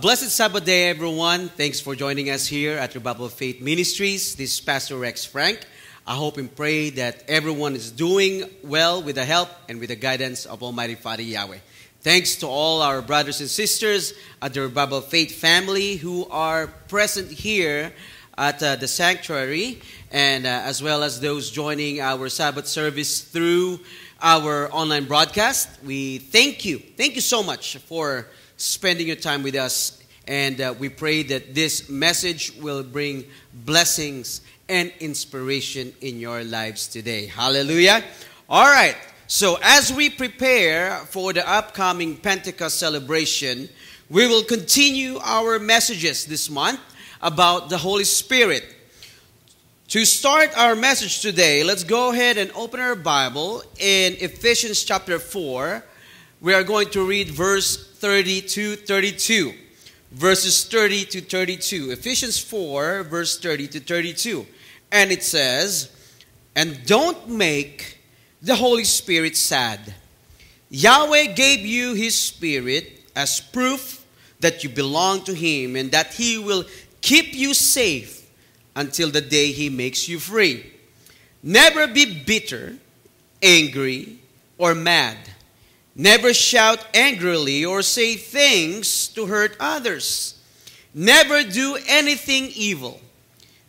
A blessed Sabbath day, everyone. Thanks for joining us here at Revival of Faith Ministries. This is Pastor Rex Frank. I hope and pray that everyone is doing well with the help and with the guidance of Almighty Father Yahweh. Thanks to all our brothers and sisters at the Revival of Faith family who are present here at the sanctuary, and as well as those joining our Sabbath service through our online broadcast. We thank you. Thank you so much for spending your time with us, and we pray that this message will bring blessings and inspiration in your lives today. Hallelujah. All right. So as we prepare for the upcoming Pentecost celebration, we will continue our messages this month about the Holy Spirit. To start our message today, let's go ahead and open our Bible in Ephesians chapter 4. We are going to read verse 30 to 32. Verses 30 to 32. Ephesians 4, verse 30 to 32. And it says, "And don't make the Holy Spirit sad. Yahweh gave you His Spirit as proof that you belong to Him and that He will keep you safe until the day He makes you free. Never be bitter, angry, or mad. Never shout angrily or say things to hurt others. Never do anything evil.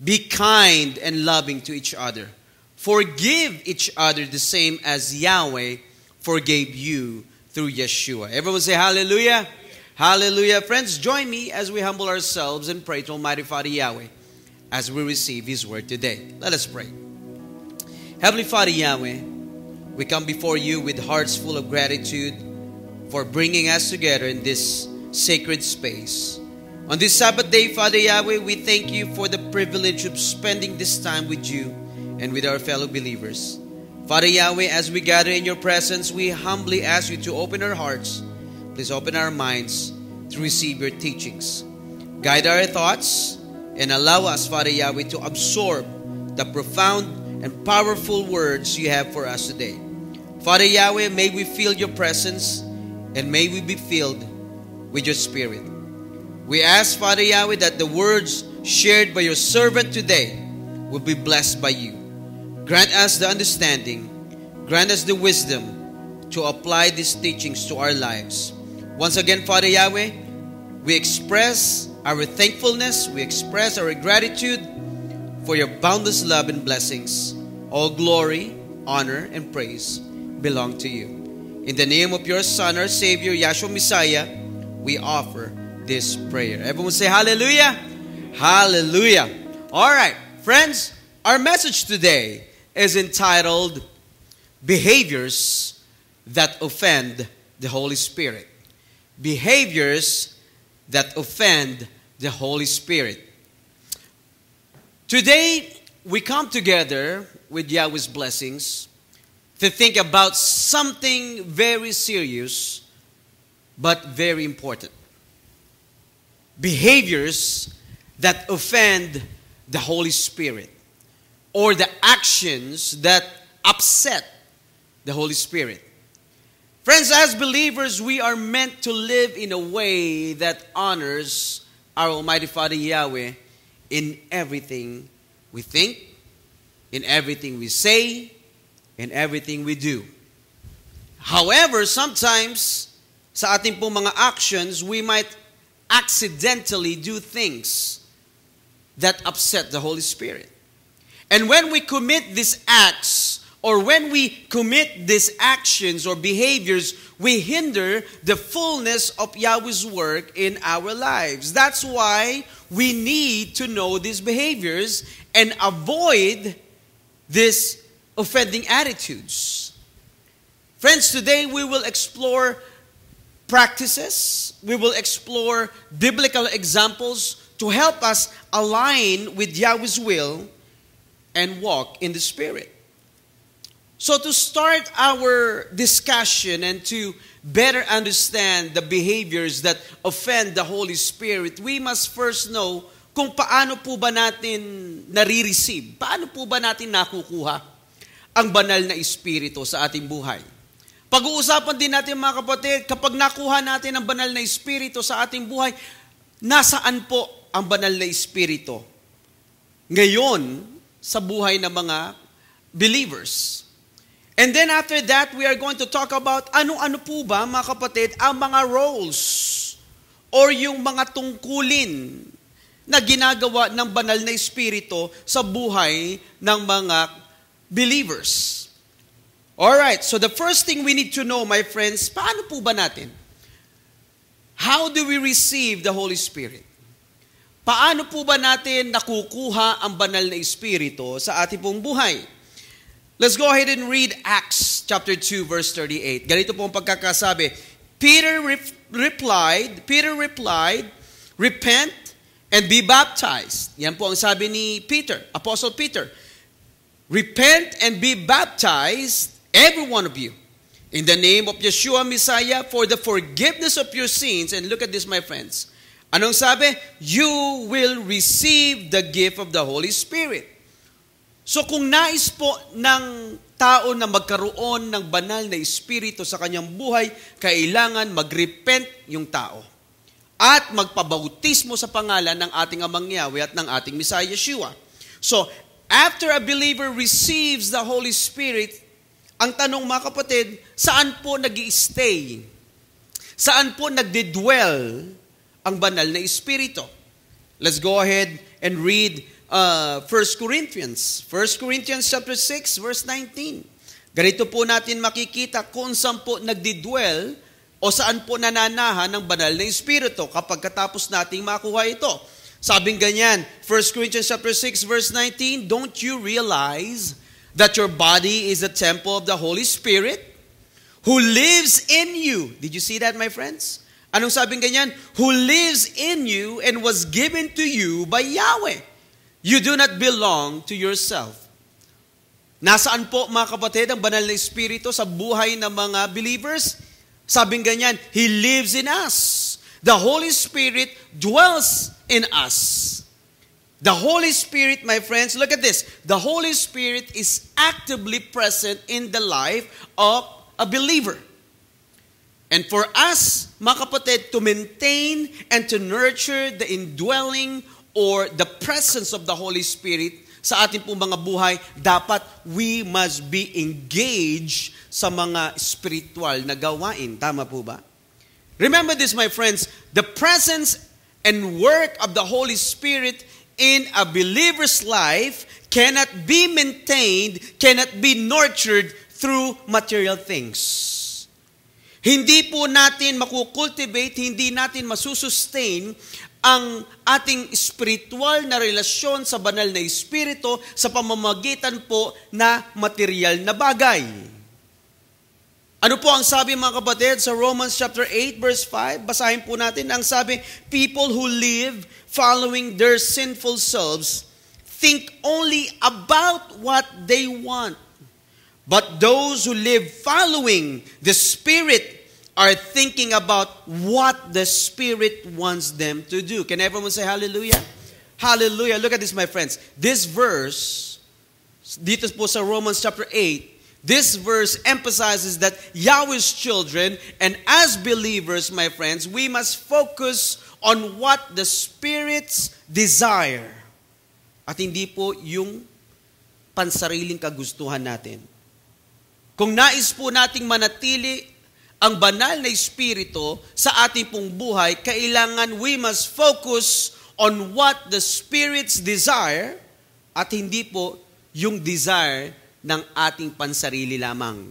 Be kind and loving to each other. Forgive each other the same as Yahweh forgave you through Yeshua." Everyone say hallelujah. Hallelujah. Friends, join me as we humble ourselves and pray to Almighty Father Yahweh as we receive His word today. Let us pray. Heavenly Father Yahweh, we come before you with hearts full of gratitude for bringing us together in this sacred space. On this Sabbath day, Father Yahweh, we thank you for the privilege of spending this time with you and with our fellow believers. Father Yahweh, as we gather in your presence, we humbly ask you to open our hearts. Please open our minds to receive your teachings. Guide our thoughts and allow us, Father Yahweh, to absorb the profound and powerful words you have for us today. Father Yahweh, may we feel your presence and may we be filled with your Spirit. We ask, Father Yahweh, that the words shared by your servant today will be blessed by you. Grant us the understanding, grant us the wisdom to apply these teachings to our lives. Once again, Father Yahweh, we express our thankfulness, we express our gratitude for your boundless love and blessings. All glory, honor, and praise belong to you. In the name of your Son, our Savior, Yahshua Messiah, we offer this prayer. Everyone say hallelujah. Hallelujah. All right, friends, our message today is entitled Behaviors that Offend the Holy Spirit. Behaviors that offend the Holy Spirit. Today, we come together with Yahweh's blessings to think about something very serious but very important. Behaviors that offend the Holy Spirit, or the actions that upset the Holy Spirit. Friends, as believers, we are meant to live in a way that honors our Almighty Father Yahweh in everything we think, in everything we say, in everything we do. However, sometimes sa ating pong mga actions, we might accidentally do things that upset the Holy Spirit. And when we commit these acts, or when we commit these actions or behaviors, we hinder the fullness of Yahweh's work in our lives. That's why we need to know these behaviors and avoid these offending attitudes. Friends, today we will explore practices. We will explore biblical examples to help us align with Yahweh's will and walk in the Spirit. So to start our discussion and to better understand the behaviors that offend the Holy Spirit, we must first know kung paano po ba natin nare-receive, paano po ba natin nakukuha ang banal na Espiritu sa ating buhay. Pag-uusapan din natin mga kapatid, kapag nakuha natin ang banal na Espiritu sa ating buhay, nasaan po ang banal na Espiritu ngayon sa buhay ng mga believers? And then after that, we are going to talk about ano-ano po ba, mga kapatid, ang mga roles or yung mga tungkulin na ginagawa ng banal na Espiritu sa buhay ng mga believers. Alright, so the first thing we need to know, my friends, paano po ba natin? How do we receive the Holy Spirit? Paano po ba natin nakukuha ang banal na Espiritu sa ating pong buhay? Let's go ahead and read Acts chapter 2 verse 38. Ganito po ang pagkakasabi. Peter replied, repent and be baptized. Yan po ang sabi ni Peter, Apostle Peter. Repent and be baptized, every one of you, in the name of Yeshua Messiah for the forgiveness of your sins. And look at this, my friends. Anong sabi? You will receive the gift of the Holy Spirit. So kung nais po ng tao na magkaroon ng banal na Espiritu sa kanyang buhay, kailangan mag-repent yung tao at magpabautismo sa pangalan ng ating Amang Yahweh at ng ating Messiah Yeshua. So, after a believer receives the Holy Spirit, ang tanong, mga kapatid, saan po nag-i-stay? Saan po nagdi-dwell ang banal na Espiritu? Let's go ahead and read 1 Corinthians. 1 Corinthians chapter 6, verse 19. Ganito po natin makikita kung saan po nagdi-dwell o saan po nananahan ng banal na Espiritu kapag katapos nating makuha ito. Sabing ganyan, 1 Corinthians chapter 6, verse 19, don't you realize that your body is a temple of the Holy Spirit who lives in you? Did you see that, my friends? Anong sabing ganyan? Who lives in you and was given to you by Yahweh. You do not belong to yourself. Nasaan po, mga kapatid, ang banal na Espiritu sa buhay ng mga believers? Sabing ganyan, He lives in us. The Holy Spirit dwells in us. The Holy Spirit, my friends, look at this. The Holy Spirit is actively present in the life of a believer. And for us, mga kapatid, to maintain and to nurture the indwelling or the presence of the Holy Spirit sa ating pong mga buhay, dapat we must be engaged sa mga spiritual na gawain. Tama po ba? Remember this, my friends, the presence and work of the Holy Spirit in a believer's life cannot be maintained, cannot be nurtured through material things. Hindi po natin makukultivate, hindi natin masusustain ang ating spiritual na relasyon sa banal na Espiritu sa pamamagitan po na material na bagay. Ano po ang sabi, mga kapatid, sa Romans chapter 8 verse 5? Basahin po natin ang sabi, people who live following their sinful selves think only about what they want. But those who live following the Spirit are thinking about what the Spirit wants them to do. Can everyone say hallelujah? Hallelujah. Look at this, my friends. This verse, dito po sa Romans chapter 8, this verse emphasizes that Yahweh's children, and as believers, my friends, we must focus on what the Spirit's desire. At hindi po yung pansariling kagustuhan natin. Kung nais po nating manatili ang banal na Espiritu sa ating pong buhay, kailangan we must focus on what the Spirit's desire at hindi po yung desire ng ating pansarili lamang.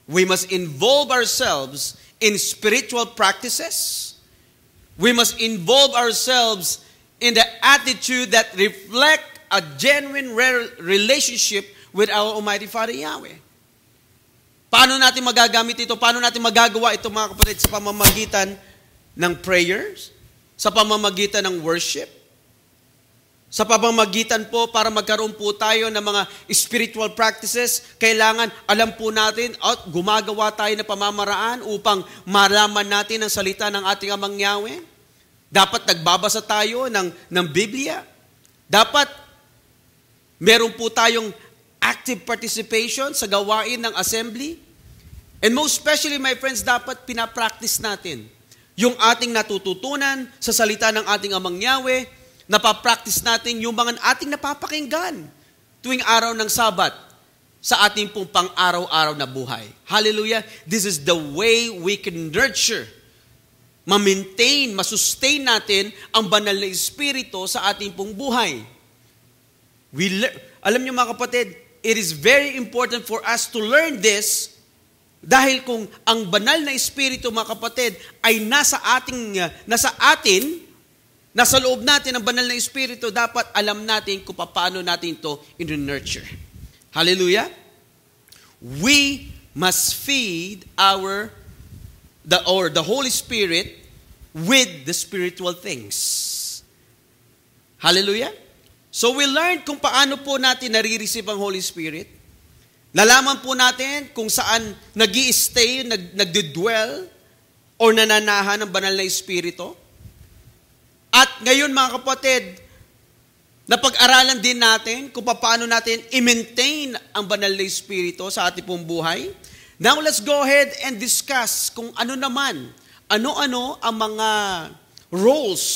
We must involve ourselves in spiritual practices. We must involve ourselves in the attitude that reflect a genuine relationship with our Almighty Father Yahweh. Paano natin magagamit ito? Paano natin magagawa ito, mga kapatid, sa pamamagitan ng prayers? Sa pamamagitan ng worship? Sa pamamagitan po para magkaroon po tayo ng mga spiritual practices, kailangan alam po natin at gumagawa tayo ng pamamaraan upang malaman natin ang salita ng ating Amang Yahweh. Dapat nagbabasa tayo ng Biblia. Dapat meron po tayong active participation sa gawain ng assembly. And most especially, my friends, dapat pinapractice natin Yung ating natututunan sa salita ng ating Amang Yahweh, napapractice natin yung mga ating napapakinggan tuwing araw ng Sabat sa ating pong pang-araw-araw na buhay. Hallelujah! This is the way we can nurture, ma-maintain, masustain natin ang banal na Espiritu sa ating pong buhay. Alam niyo mga kapatid, it is very important for us to learn this dahil kung ang banal na Espiritu, mga kapatid, ay nasa loob natin ang banal na Espiritu, dapat alam natin kung paano natin ito in-nurture. Hallelujah! We must feed the Holy Spirit with the spiritual things. Hallelujah! So we learned kung paano po natin nare-receive ang Holy Spirit. Nalaman po natin kung saan nag-i-stay, nagdidwell, or nananahan ng banal na Espiritu. At ngayon mga kapatid, napag-aralan din natin kung paano natin i-maintain ang banal na Espiritu sa ating pong buhay. Now let's go ahead and discuss kung ano-ano ang mga roles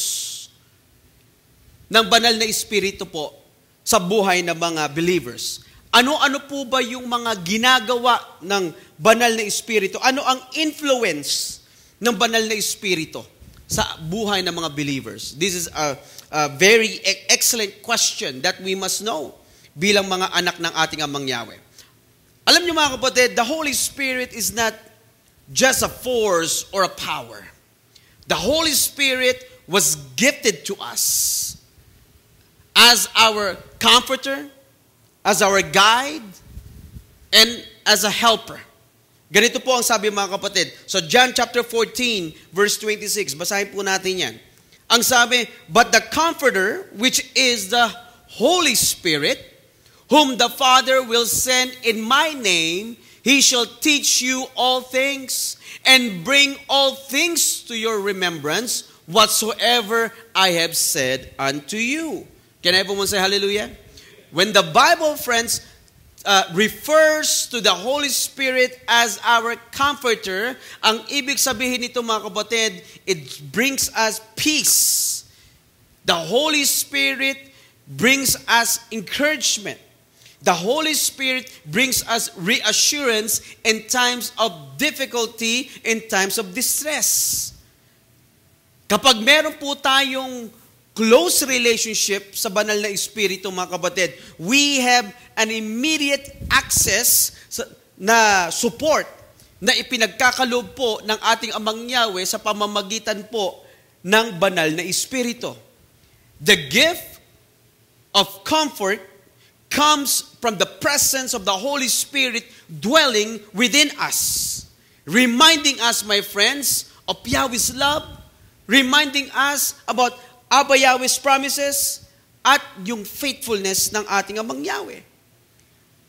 ng banal na Espiritu po sa buhay ng mga believers. Ano-ano po ba yung mga ginagawa ng banal na Espiritu? Ano ang influence ng banal na Espiritu sa buhay ng mga believers? This is a very excellent question that we must know bilang mga anak ng ating Amang Yahweh. Alam niyo mga kapatid, the Holy Spirit is not just a force or a power. The Holy Spirit was gifted to us as our comforter, as our guide, and as a helper. Ganito po ang sabi mga kapatid. So John chapter 14, verse 26, basahin po natin yan. Ang sabi, but the Comforter, which is the Holy Spirit, whom the Father will send in my name, he shall teach you all things, and bring all things to your remembrance, whatsoever I have said unto you. Can everyone say hallelujah? When the Bible, friends, refers to the Holy Spirit as our comforter, ang ibig sabihin nito mga kapatid, it brings us peace. The Holy Spirit brings us encouragement. The Holy Spirit brings us reassurance in times of difficulty, in times of distress. Kapag meron po tayong close relationship sa banal na Espiritu, mga kapatid, we have an immediate access na support na ipinagkakaloob po ng ating Amang Yahweh sa pamamagitan po ng banal na Espiritu. The gift of comfort comes from the presence of the Holy Spirit dwelling within us, reminding us, my friends, of Yahweh's love, reminding us about Abba Yahweh's promises, at yung faithfulness ng ating Amang Yahweh.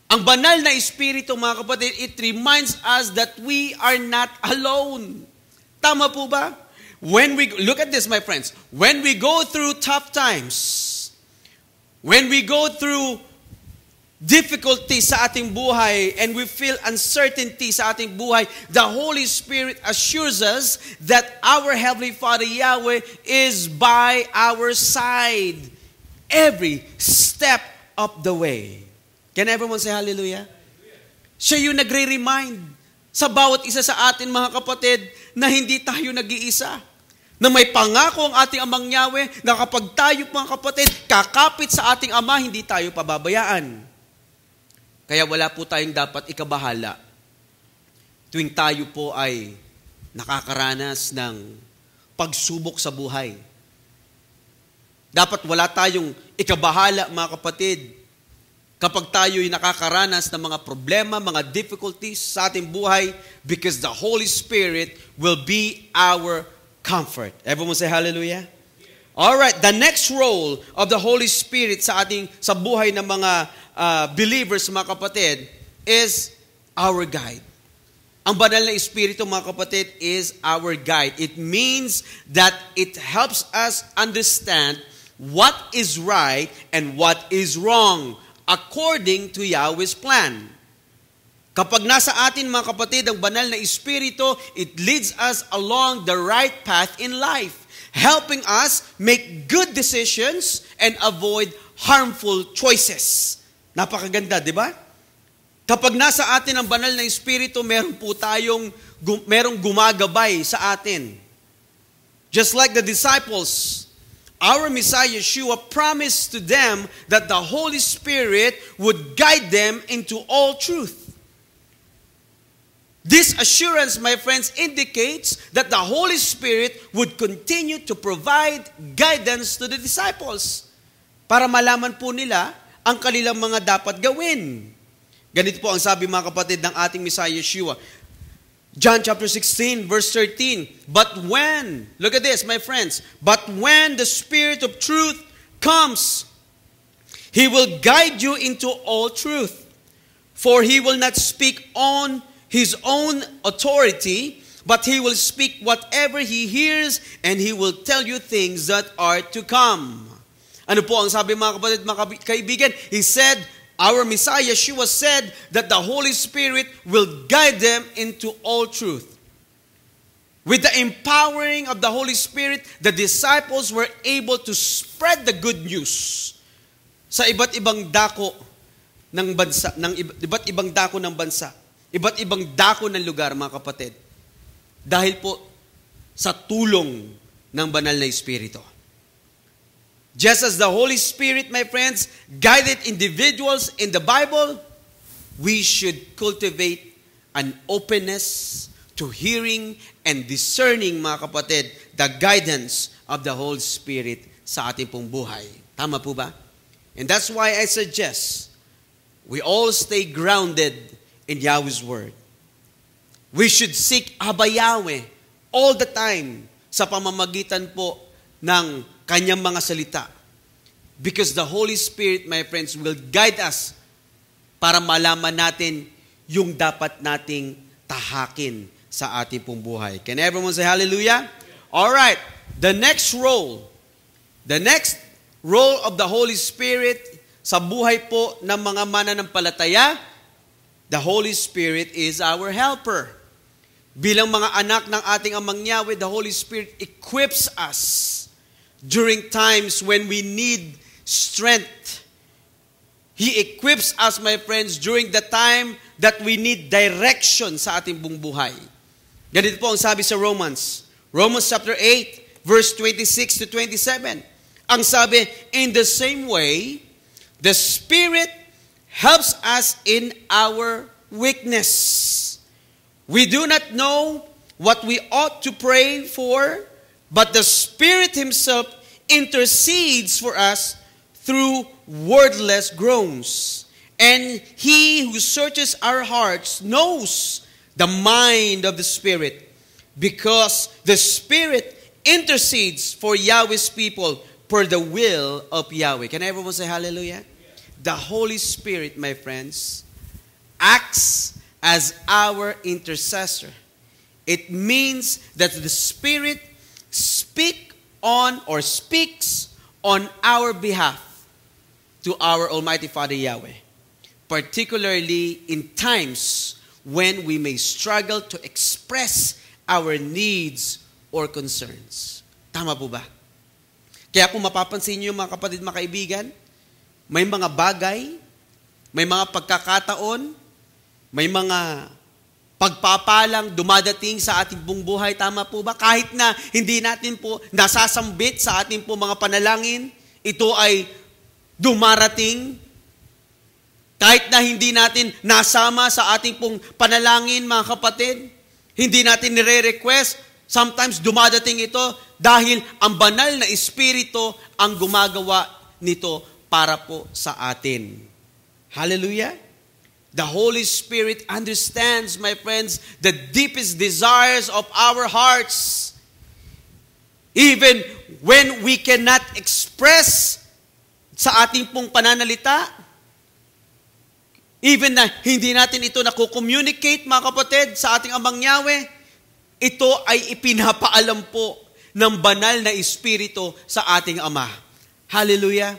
Ang banal na Espiritu, mga kapatid, it reminds us that we are not alone. Tama po ba? Look at this, my friends. When we go through tough times, when we go through difficulty sa ating buhay, and we feel uncertainty sa ating buhay, the Holy Spirit assures us that our Heavenly Father Yahweh is by our side every step of the way. Can everyone say hallelujah? Siya yung nagre-remind sa bawat isa sa atin, mga kapatid, na hindi tayo nag-iisa. Na may pangako ang ating Amang Yahweh na kapag tayo, mga kapatid, kakapit sa ating Ama, hindi tayo pababayaan. Kaya wala po tayong dapat ikabahala tuwing tayo po ay nakakaranas ng pagsubok sa buhay. Dapat wala tayong ikabahala, mga kapatid, kapag tayo'y nakakaranas ng mga problema, mga difficulties sa ating buhay, because the Holy Spirit will be our comfort. Everyone say hallelujah? Alright, the next role of the Holy Spirit sa buhay ng mga believers, mga kapatid, is our guide. Ang banal na Espiritu, mga kapatid, is our guide. It means that it helps us understand what is right and what is wrong according to Yahweh's plan. Kapag nasa atin, mga kapatid, ang banal na Espiritu, it leads us along the right path in life, helping us make good decisions and avoid harmful choices. Napakaganda, di ba? Kapag nasa atin ang banal na Espiritu, merong gumagabay sa atin. Just like the disciples, our Messiah Yeshua promised to them that the Holy Spirit would guide them into all truth. This assurance, my friends, indicates that the Holy Spirit would continue to provide guidance to the disciples para malaman po nila ang kanilang mga dapat gawin. Ganito po ang sabi, mga kapatid, ng ating Messiah Yeshua. John chapter 16, verse 13. But when, look at this, my friends, but when the Spirit of truth comes, He will guide you into all truth. For He will not speak on His own authority, but He will speak whatever He hears, and He will tell you things that are to come. Ano po ang sabi, mga kapatid, mga kaibigan? He said, our Messiah Yeshua said that the Holy Spirit will guide them into all truth. With the empowering of the Holy Spirit, the disciples were able to spread the good news sa iba't ibang dako ng bansa, iba't ibang dako ng bansa, iba't ibang dako ng lugar, mga kapatid. Dahil po sa tulong ng banal na Espiritu. Just as the Holy Spirit, my friends, guided individuals in the Bible, we should cultivate an openness to hearing and discerning, mga kapatid, the guidance of the Holy Spirit sa ating pong buhay. Tama po ba? And that's why I suggest we all stay grounded in Yahweh's Word. We should seek Abba Yahweh all the time sa pamamagitan po ng Kanyang mga salita. Because the Holy Spirit, my friends, will guide us para malaman natin yung dapat nating tahakin sa ating pong buhay. Can everyone say hallelujah? All right. The next role of the Holy Spirit sa buhay po ng mga mananampalataya, the Holy Spirit is our helper. Bilang mga anak ng ating Amang Yahweh, the Holy Spirit equips us during times when we need strength. He equips us, my friends, during the time that we need direction sa ating buong buhay. Ganito po ang sabi sa Romans chapter 8, verse 26 to 27. Ang sabi, in the same way, the Spirit helps us in our weakness. We do not know what we ought to pray for, but the Spirit Himself intercedes for us through wordless groans. And He who searches our hearts knows the mind of the Spirit, because the Spirit intercedes for Yahweh's people per the will of Yahweh. Can everyone say hallelujah? The Holy Spirit, my friends, acts as our intercessor. It means that the Spirit speaks on our behalf to our Almighty Father Yahweh, particularly in times when we may struggle to express our needs or concerns. Tama po ba? Kaya kung mapapansin niyo, mga kapatid, mga kaibigan, may mga bagay, may mga pagkakataon, may mga pagpapalang dumadating sa ating buong buhay, tama po ba? Kahit na hindi natin po nasasambit sa ating po mga panalangin, ito ay dumarating. Kahit na hindi natin nasama sa ating pong panalangin, mga kapatid, hindi natin nire-request, sometimes dumadating ito dahil ang banal na Espiritu ang gumagawa nito para po sa atin. Hallelujah! The Holy Spirit understands, my friends, the deepest desires of our hearts. Even when we cannot express sa ating pong pananalita, even na hindi natin ito naku-communicate, mga kapatid, sa ating Amang Yahweh, ito ay ipinapaalam po ng banal na Espiritu sa ating Ama. Hallelujah!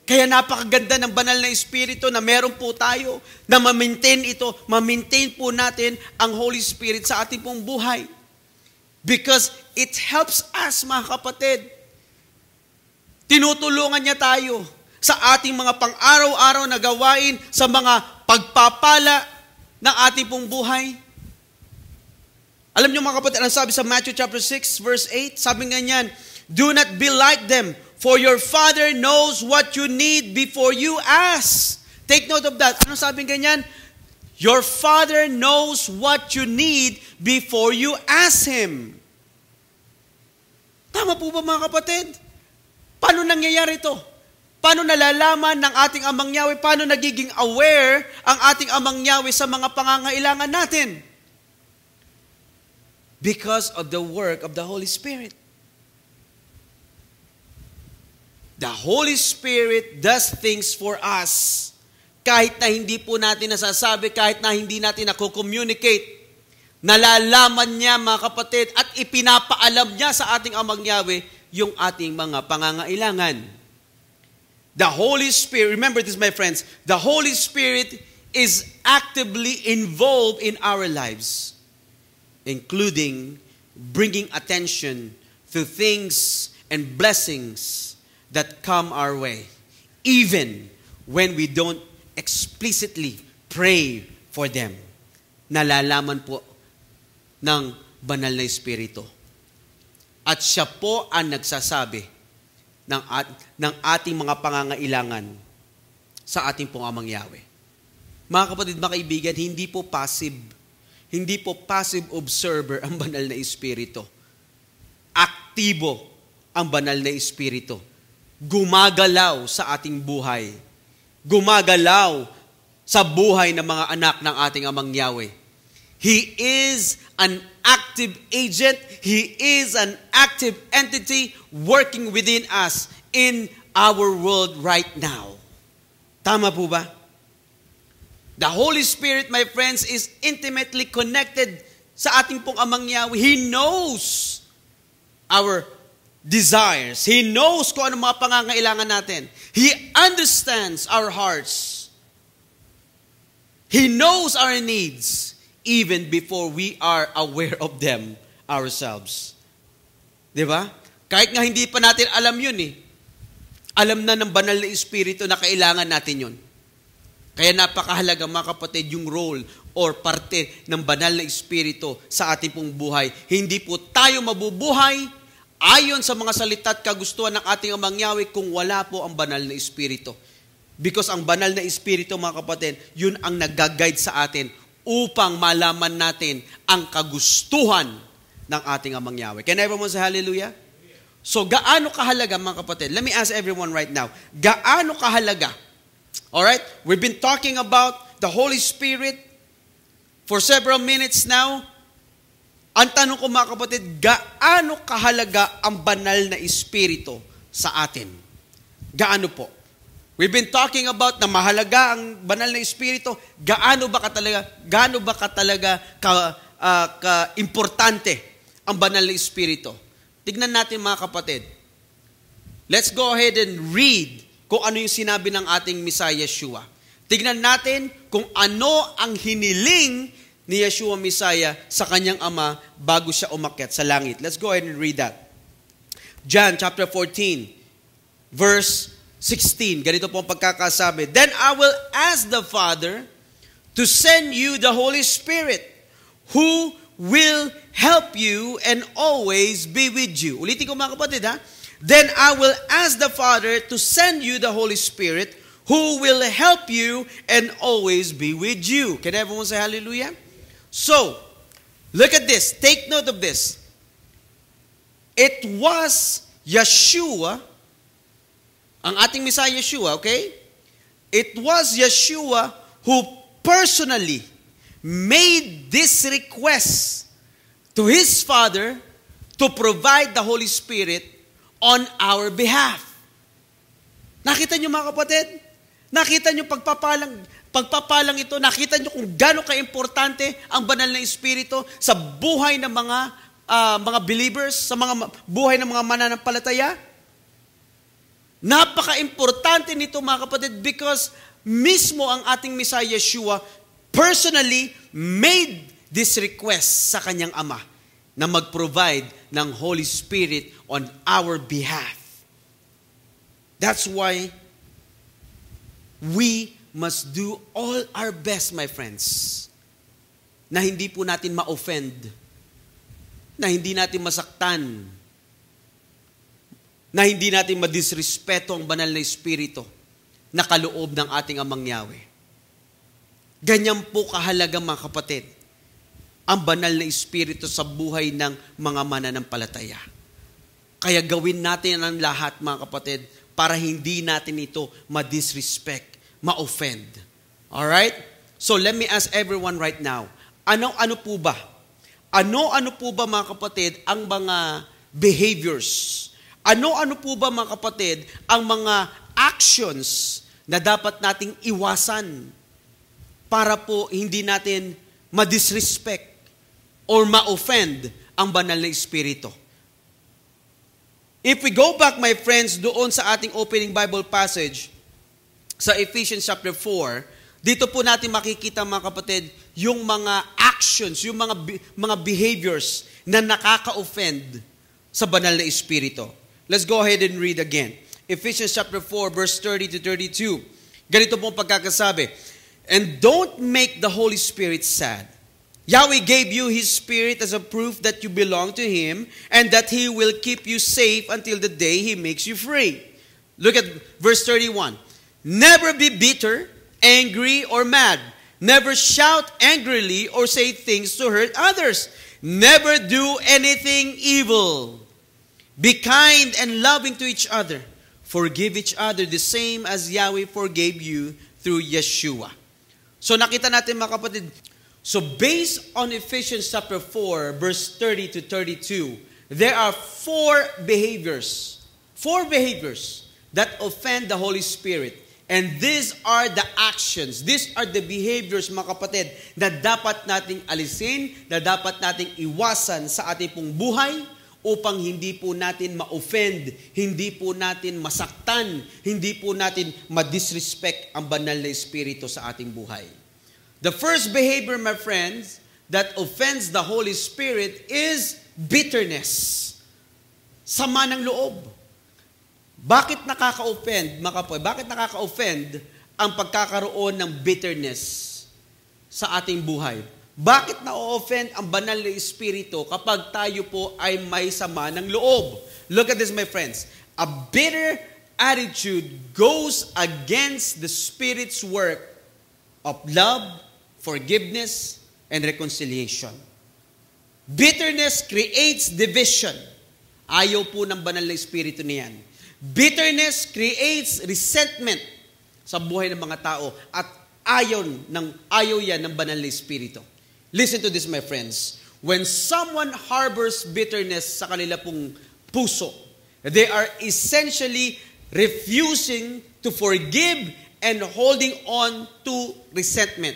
Kaya napakaganda ng banal na Espiritu na meron po tayo na ma-maintain ito, ma-maintain po natin ang Holy Spirit sa ating pong buhay. Because it helps us, mga kapatid. Tinutulungan niya tayo sa ating mga pang-araw-araw na gawain, sa mga pagpapala ng ating pong buhay. Alam niyo mga kapatid, ang sabi sa Matthew chapter 6 verse 8, sabi nga niyan, do not be like them, for your Father knows what you need before you ask. Take note of that. Ano sabi ganyan? Your Father knows what you need before you ask Him. Tama po ba mga kapatid? Paano nangyayari ito? Paano nalalaman ng ating Amang Yahweh? Paano nagiging aware ang ating Amang Yahweh sa mga pangangailangan natin? Because of the work of the Holy Spirit. The Holy Spirit does things for us. Kahit na hindi po natin nasasabi, kahit na hindi natin nako-communicate, nalalaman niya mga kapatid at ipinapaalam niya sa ating Amang Yahweh yung ating mga pangangailangan. The Holy Spirit, remember this my friends, the Holy Spirit is actively involved in our lives, including bringing attention to things and blessings that come our way, even when we don't explicitly pray for them. Nalalaman po ng banal na Espiritu. At siya po ang nagsasabi ng ating mga pangangailangan sa ating pong Amang Yahweh. Mga kapatid, mga kaibigan, hindi po passive observer ang banal na Espiritu. Aktibo ang banal na Espiritu. Gumagalaw sa ating buhay. Gumagalaw sa buhay ng mga anak ng ating Amang Yahweh. He is an active agent. He is an active entity working within us in our world right now. Tama po ba? The Holy Spirit, my friends, is intimately connected sa ating pong Amang Yahweh. He knows our desires. He knows kung ano mga pangangailangan natin. He understands our hearts. He knows our needs even before we are aware of them ourselves. Di ba? Kahit nga hindi pa natin alam yun Alam na ng banal na Espiritu na kailangan natin yun. Kaya napakahalaga mga kapatid yung role or parte ng banal na Espiritu sa ating pong buhay. Hindi po tayo mabubuhay ayon sa mga salita at kagustuhan ng ating Amang Yahweh kung wala po ang banal na Espiritu. Because ang banal na Espiritu mga kapatid, yun ang nag-guide sa atin upang malaman natin ang kagustuhan ng ating Amang Yahweh. Can everyone say hallelujah? So gaano kahalaga mga kapatid? Let me ask everyone right now. Gaano kahalaga? Alright? We've been talking about the Holy Spirit for several minutes now. Ang tanong ko mga kapatid, gaano kahalaga ang banal na Espiritu sa atin? Gaano po? We've been talking about na mahalaga ang banal na Espiritu. Gaano ba katalaga ka-importante ang banal na Espiritu? Tignan natin mga kapatid. Let's go ahead and read kung ano yung sinabi ng ating Messiah Yeshua. Tignan natin kung ano ang hiniling ni Yeshua Messiah sa kanyang Ama bago siya umakyat sa langit. Let's go ahead and read that. John chapter 14, verse 16. Ganito po ang pagkakasabi. Then I will ask the Father to send you the Holy Spirit, who will help you and always be with you. Ulitin ko mga kapatid ha. Then I will ask the Father to send you the Holy Spirit, who will help you and always be with you. Can everyone say hallelujah? So, look at this. Take note of this. It was Yeshua, ang ating Messiah Yeshua, okay? It was Yeshua who personally made this request to His Father to provide the Holy Spirit on our behalf. Nakita niyo mga kapatid? Nakita niyo pagpapalang ito? Nakita niyo kung gaano ka-importante ang banal na Espiritu sa buhay ng mga believers, sa mga buhay ng mga mananampalataya? Napaka-importante nito mga kapatid because mismo ang ating Messiah Yeshua personally made this request sa kanyang Ama na mag-provide ng Holy Spirit on our behalf. That's why we must do all our best, my friends, na hindi po natin ma-offend, na hindi natin masaktan, na hindi natin madisrespeto ang banal na Espiritu na kaloob ng ating Amang Yahweh. Ganyan po kahalaga mga kapatid, ang banal na Espiritu sa buhay ng mga mananampalataya. Kaya gawin natin ang lahat mga kapatid para hindi natin ito ma-disrespect, ma-offend. Alright? So let me ask everyone right now, ano po ba? Ano po ba mga kapatid ang mga behaviors? Ano po ba mga kapatid ang mga actions na dapat nating iwasan para po hindi natin ma-disrespect or ma-offend ang banal na Espiritu? If we go back, my friends, doon sa ating opening Bible passage, sa Ephesians chapter 4, dito po natin makikita mga kapatid, yung mga actions, yung mga behaviors na nakaka-offend sa banal na Espiritu. Let's go ahead and read again. Ephesians chapter 4, verse 30 to 32. Ganito pong pagkakasabi, and don't make the Holy Spirit sad. Yahweh gave you His Spirit as a proof that you belong to Him and that He will keep you safe until the day He makes you free. Look at verse 31. Never be bitter, angry, or mad. Never shout angrily or say things to hurt others. Never do anything evil. Be kind and loving to each other. Forgive each other the same as Yahweh forgave you through Yeshua. So nakita natin mga kapatid, so based on Ephesians chapter 4, verse 30 to 32, there are four behaviors that offend the Holy Spirit. And these are the actions, these are the behaviors, mga kapatid, na dapat nating alisin, na dapat nating iwasan sa ating pong buhay upang hindi po natin ma-offend, hindi po natin masaktan, hindi po natin ma-disrespect ang banal na Espiritu sa ating buhay. The first behavior, my friends, that offends the Holy Spirit is bitterness. Sama ng loob. Bakit nakaka-offend, mga kapatid? Bakit nakaka-offend ang pagkakaroon ng bitterness sa ating buhay? Bakit na-offend ang banal na Espiritu kapag tayo po ay may sama ng loob? Look at this, my friends. A bitter attitude goes against the Spirit's work of love, forgiveness, and reconciliation. Bitterness creates division. Ayaw po ng banal na Espiritu niyan. Bitterness creates resentment sa buhay ng mga tao at ayaw yan ng banal na Espiritu. Listen to this, my friends. When someone harbors bitterness sa kanila pong puso, they are essentially refusing to forgive and holding on to resentment.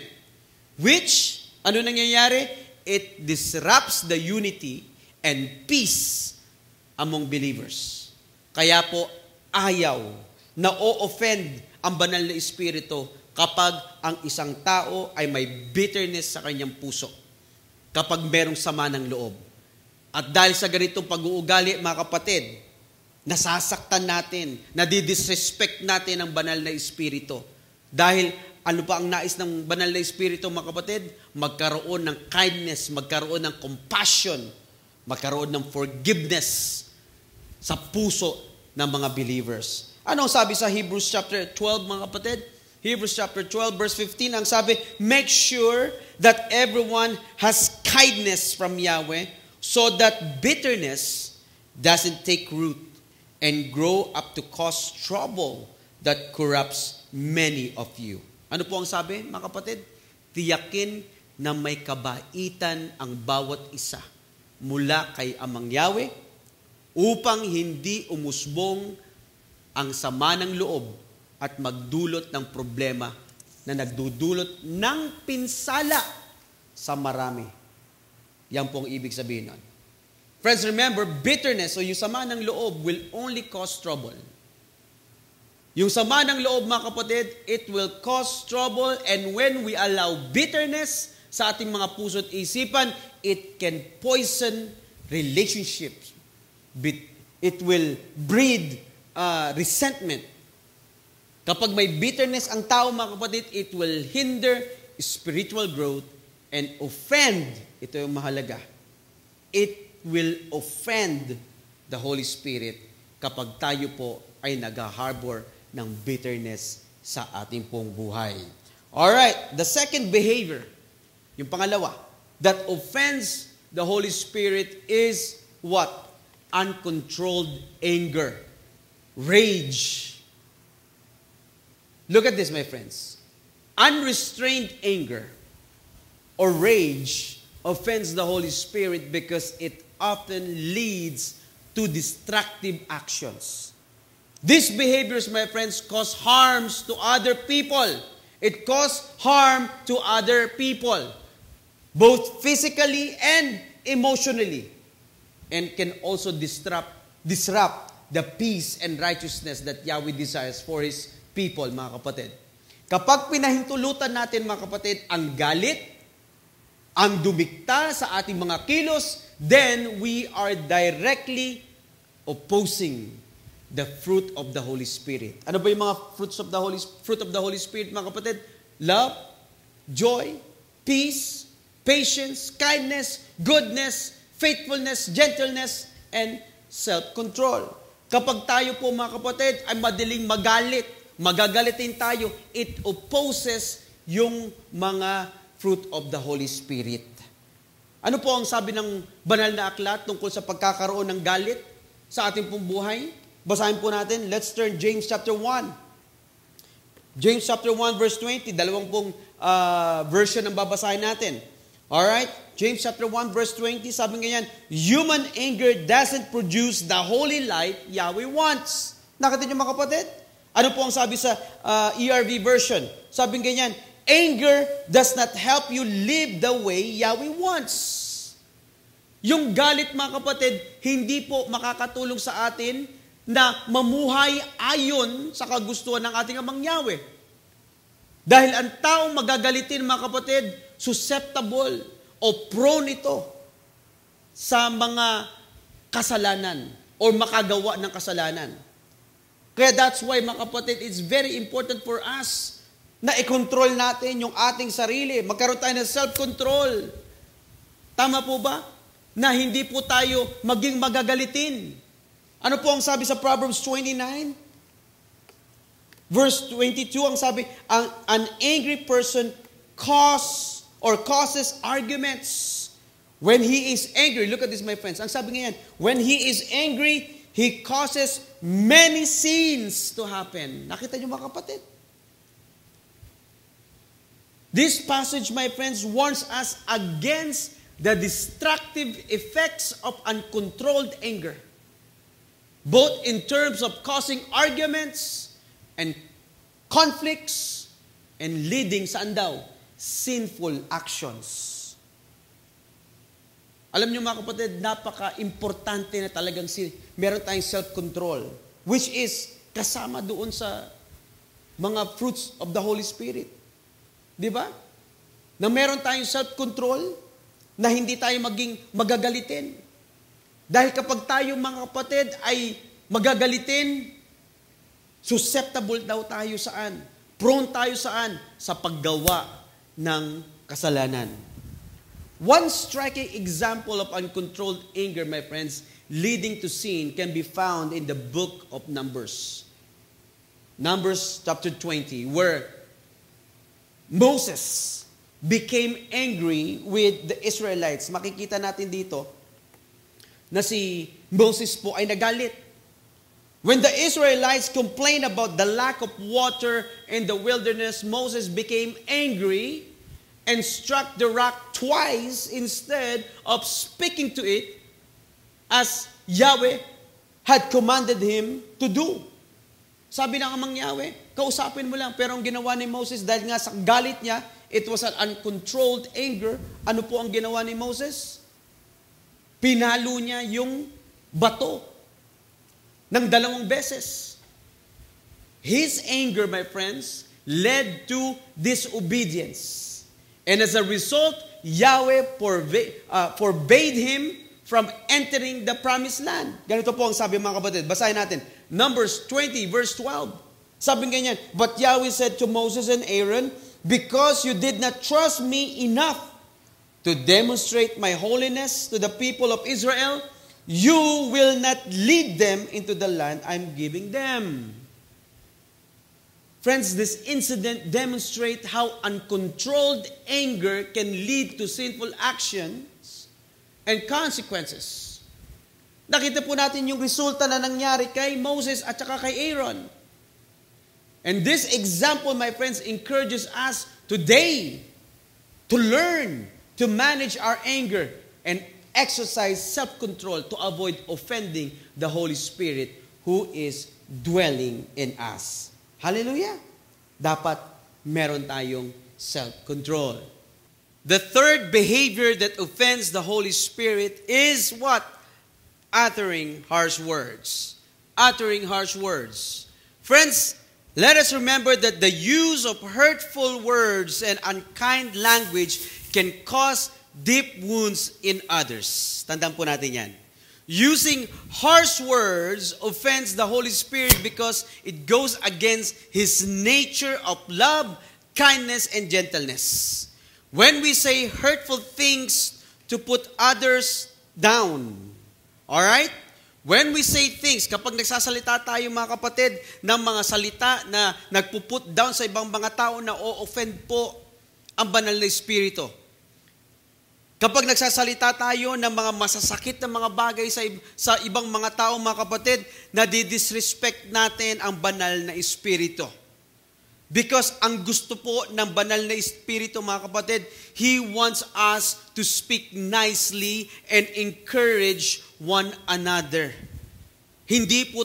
Which, ano nangyayari? It disrupts the unity and peace among believers. Kaya po, ayaw na o-offend ang banal na Espiritu kapag ang isang tao ay may bitterness sa kanyang puso. Kapag merong sama ng loob. At dahil sa ganitong pag-uugali, mga kapatid, nasasaktan natin, nadidisrespect natin ang banal na Espiritu. Dahil ano pa ang nais ng banal na Espiritu, mga kapatid? Magkaroon ng kindness, magkaroon ng compassion, magkaroon ng forgiveness sa puso ng mga believers. Anong sabi sa Hebrews chapter 12, mga kapatid? Hebrews chapter 12, verse 15, ang sabi, make sure that everyone has kindness from Yahweh so that bitterness doesn't take root and grow up to cause trouble that corrupts many of you. Ano po ang sabi, mga kapatid? Tiyakin na may kabaitan ang bawat isa mula kay Amang Yahweh upang hindi umusbong ang sama ng loob at magdulot ng problema na nagdudulot ng pinsala sa marami. Yan po ang ibig sabihin nun. Friends, remember, bitterness o yung sama ng loob will only cause trouble. Yung sama ng loob, mga kapatid, it will cause trouble, and when we allow bitterness sa ating mga puso at isipan, it can poison relationships. It will breed resentment. Kapag may bitterness ang tao, mga kapatid, it will hinder spiritual growth and offend. Ito yung mahalaga. It will offend the Holy Spirit kapag tayo po ay nag-harbor ng bitterness sa ating pong buhay. Alright, the second behavior, yung pangalawa, that offends the Holy Spirit is what? Uncontrolled anger. Rage. Look at this, my friends. Unrestrained anger or rage offends the Holy Spirit because it often leads to destructive actions. These behaviors, my friends, cause harms to other people. It causes harm to other people, both physically and emotionally, and can also disrupt the peace and righteousness that Yahweh desires for His people, mga kapatid. Kapag pinahintulutan natin, mga kapatid, ang galit, ang dumikta sa ating mga kilos, then we are directly opposing the fruit of the Holy Spirit. Ano ba yung mga fruit of the Holy Spirit, mga kapatid? Love, joy, peace, patience, kindness, goodness, faithfulness, gentleness, and self-control. Kapag tayo po, mga kapatid, ay madaling magalit, magagalitin tayo, it opposes yung mga fruit of the Holy Spirit. Ano po ang sabi ng banal na aklat tungkol sa pagkakaroon ng galit sa ating pong buhay? Basahin po natin. Let's turn James chapter 1. James chapter 1 verse 20. Dalawang pong version ang babasahin natin. Alright? James chapter 1 verse 20. Sabi nga yan, human anger doesn't produce the holy life Yahweh wants. Nakita niyo, mga kapatid? Ano po ang sabi sa ERV version? Sabi nga yan, anger does not help you live the way Yahweh wants. Yung galit, mga kapatid, hindi po makakatulong sa atin na mamuhay ayon sa kagustuhan ng ating Amang Yahweh. Dahil ang taong magagalitin, mga kapatid, susceptible o prone ito sa mga kasalanan o makagawa ng kasalanan. Kaya that's why, mga kapatid, it's very important for us na i-control natin yung ating sarili. Magkaroon tayo ng self-control. Tama po ba? Na hindi po tayo maging magagalitin. Ano po ang sabi sa Proverbs 29? Verse 22, ang sabi, an angry person causes arguments. When he is angry, look at this, my friends. Ang sabi nga yan, when he is angry, he causes many sins to happen. Nakita niyo, mga kapatid? This passage, my friends, warns us against the destructive effects of uncontrolled anger, both in terms of causing arguments and conflicts and leading saan daw? Sinful actions. Alam niyo, mga kapatid, napaka-importante na talagang meron tayong self-control, which is kasama doon sa mga fruits of the Holy Spirit. Di ba? Na meron tayong self-control, na hindi tayo maging magagalitin. Dahil kapag tayo, mga kapatid, ay magagalitin, susceptible daw tayo saan? Prone tayo saan? Sa paggawa ng kasalanan. One striking example of uncontrolled anger, my friends, leading to sin can be found in the book of Numbers. Numbers chapter 20, where Moses became angry with the Israelites. Makikita natin dito na si Moses po ay nagalit. When the Israelites complained about the lack of water in the wilderness, Moses became angry and struck the rock twice instead of speaking to it as Yahweh had commanded him to do. Sabi ng Amang Yahweh, kausapin mo lang. Pero ang ginawa ni Moses, dahil nga sa galit niya, it was an uncontrolled anger. Ano po ang ginawa ni Moses? Pinalo niya yung bato ng 2 beses. his anger, my friends, led to disobedience. And as a result, Yahweh forbade him from entering the promised land. Ganito po ang sabi mga kapatid. Basahin natin. Numbers 20 verse 12. Sabi ganyan, but Yahweh said to Moses and Aaron, because you did not trust me enough to demonstrate my holiness to the people of Israel, you will not lead them into the land I'm giving them. Friends, this incident demonstrates how uncontrolled anger can lead to sinful actions and consequences. Nakita po natin yung resulta na nangyari kay Moses at saka kay Aaron. And this example, my friends, encourages us today to learn to manage our anger and exercise self-control to avoid offending the Holy Spirit who is dwelling in us. Hallelujah! Dapat meron tayong self-control. The third behavior that offends the Holy Spirit is what? Uttering harsh words. Uttering harsh words. Friends, let us remember that the use of hurtful words and unkind language can cause deep wounds in others. Tandaan po natin yan. Using harsh words offends the Holy Spirit because it goes against His nature of love, kindness, and gentleness. When we say hurtful things to put others down, alright? When we say things, kapag nagsasalita tayo mga kapatid ng mga salita na nagpuput down sa ibang mga tao na o-offend po ang banal na Espiritu. Kapag nagsasalita tayo ng mga masasakit na mga bagay sa ibang mga tao, mga kapatid, na di-disrespect natin ang banal na Espiritu. Because ang gusto po ng banal na Espiritu, mga kapatid, He wants us to speak nicely and encourage one another. Hindi po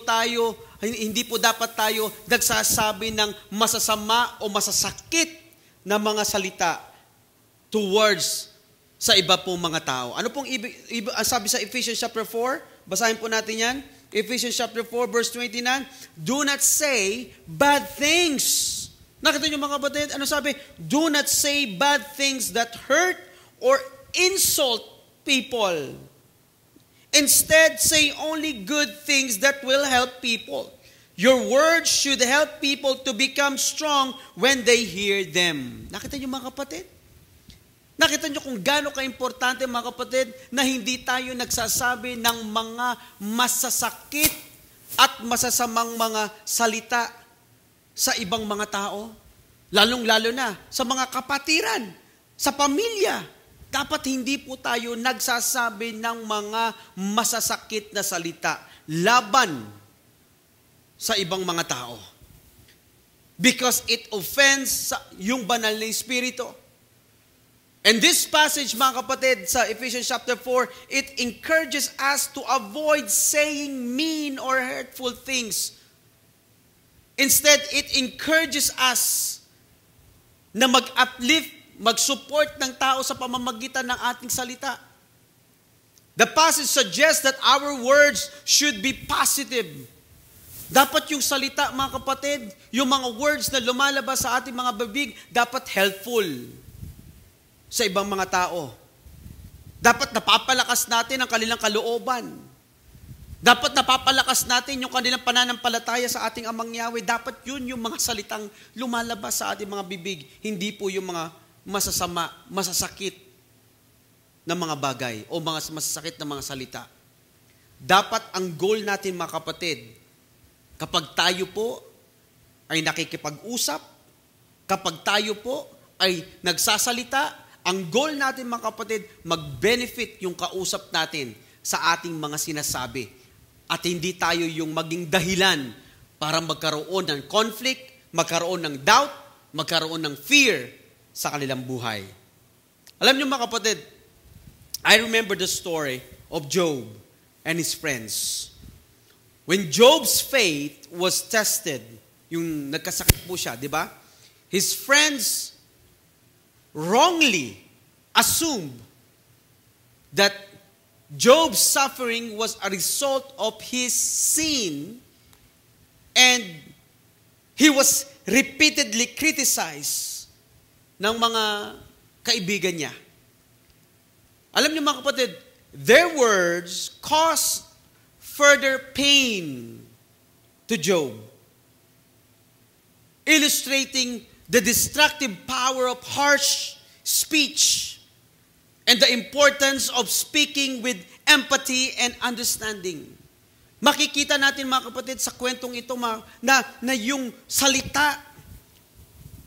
dapat tayo nagsasabi ng masasama o masasakit na mga salita towards sa iba pong mga tao. Ano pong sabi sa Ephesians chapter 4? Basahin po natin yan. Ephesians chapter 4 verse 29. Do not say bad things. Nakita niyo mga kapatid? Ano sabi? Do not say bad things that hurt or insult people. Instead, say only good things that will help people. Your words should help people to become strong when they hear them. Nakita niyo mga kapatid? Nakita niyo kung gaano ka-importante mga kapatid na hindi tayo nagsasabi ng mga masasakit at masasamang mga salita sa ibang mga tao. Lalong-lalo na sa mga kapatiran, sa pamilya. Dapat hindi po tayo nagsasabi ng mga masasakit na salita laban sa ibang mga tao. Because it offends yung banal na Espiritu. And this passage, mga kapatid, sa Ephesians chapter 4, it encourages us to avoid saying mean or hurtful things. Instead, it encourages us na mag-uplift, mag-support ng tao sa pamamagitan ng ating salita. The passage suggests that our words should be positive. Dapat yung salita, mga kapatid, yung mga words na lumalabas sa ating mga bibig, dapat helpful sa ibang mga tao. Dapat napapalakas natin ang kanilang kalooban. Dapat napapalakas natin yung kanilang pananampalataya sa ating Amang Yahweh. Dapat yun yung mga salitang lumalabas sa ating mga bibig. Hindi po yung mga masasama, masasakit na mga bagay o mga masasakit na mga salita. Dapat ang goal natin mga kapatid, kapag tayo po ay nakikipag-usap, kapag tayo po ay nagsasalita, ang goal natin mga kapatid, mag-benefit yung kausap natin sa ating mga sinasabi. At hindi tayo yung maging dahilan para magkaroon ng conflict, magkaroon ng doubt, magkaroon ng fear sa kanilang buhay. Alam niyo mga kapatid, I remember the story of Job and his friends. When Job's faith was tested, yung nagkasakit po siya, di ba? His friends wrongly assumed that Job's suffering was a result of his sin and he was repeatedly criticized ng mga kaibigan niya. Alam niyo mga kapatid, their words caused further pain to Job, illustrating the destructive power of harsh speech and the importance of speaking with empathy and understanding. Makikita natin mga kapatid sa kwentong ito na yung salita,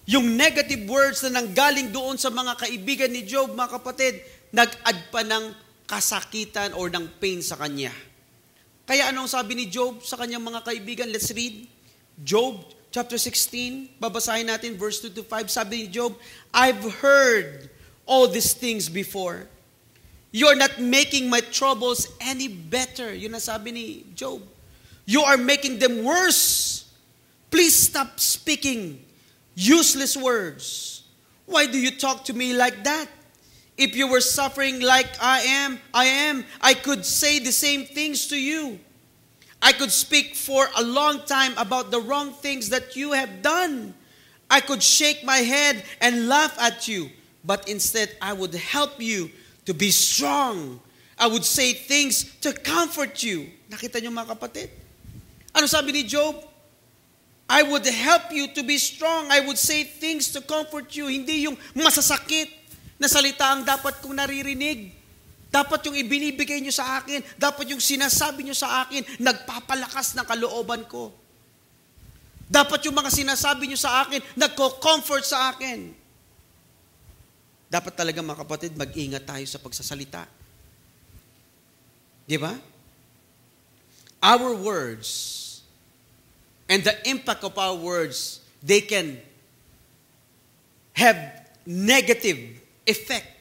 yung negative words na nanggaling doon sa mga kaibigan ni Job, mga kapatid, nag-add pa ng kasakitan or ng pain sa kanya. Kaya anong sabi ni Job sa kanyang mga kaibigan? Let's read Job chapter 16. Babasahin natin verse 2 to 5. Sabi ni Job, I've heard all these things before. You're not making my troubles any better. Yun ang sabi ni Job. You are making them worse. Please stop speaking useless words. Why do you talk to me like that? If you were suffering like I am, I could say the same things to you. I could speak for a long time about the wrong things that you have done. I could shake my head and laugh at you. But instead, I would help you to be strong. I would say things to comfort you. Nakita niyo mga kapatid? Ano sabi ni Job? I would help you to be strong. I would say things to comfort you. Hindi yung masasakit na salita ang dapat kong naririnig. Dapat yung ibinibigay niyo sa akin. Dapat yung sinasabi niyo sa akin, nagpapalakas ng kalooban ko. Dapat yung mga sinasabi niyo sa akin, nagko-comfort sa akin. Dapat talaga mga kapatid, mag-ingat tayo sa pagsasalita. Di ba? Our words and the impact of our words, they can have negative effect